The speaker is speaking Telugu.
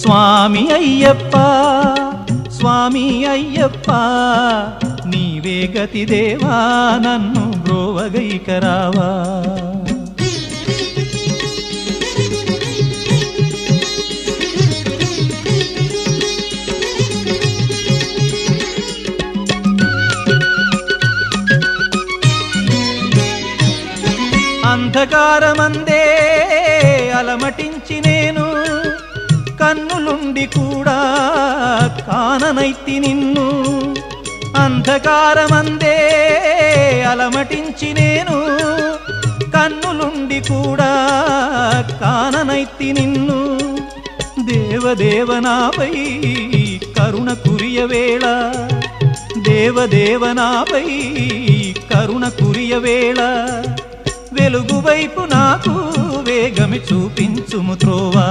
స్వామి అయ్యప్ప స్వామి అయ్యప్ప నీవే గతి దేవా నన్ను బ్రోవగైకరావా అంధకారమందే అలమటించి నేను కన్నులుండి కూడా కాననైతి నిన్ను అంధకారమందే అలమటించి నేను కన్నులుండి కూడా కాననైతి నిన్ను దేవదేవనాపై కరుణ కురియవేళ దేవదేవనాపై కరుణ కురియవేళ వెలుగు వైపు నాకు వేగమి చూపించుము త్రోవా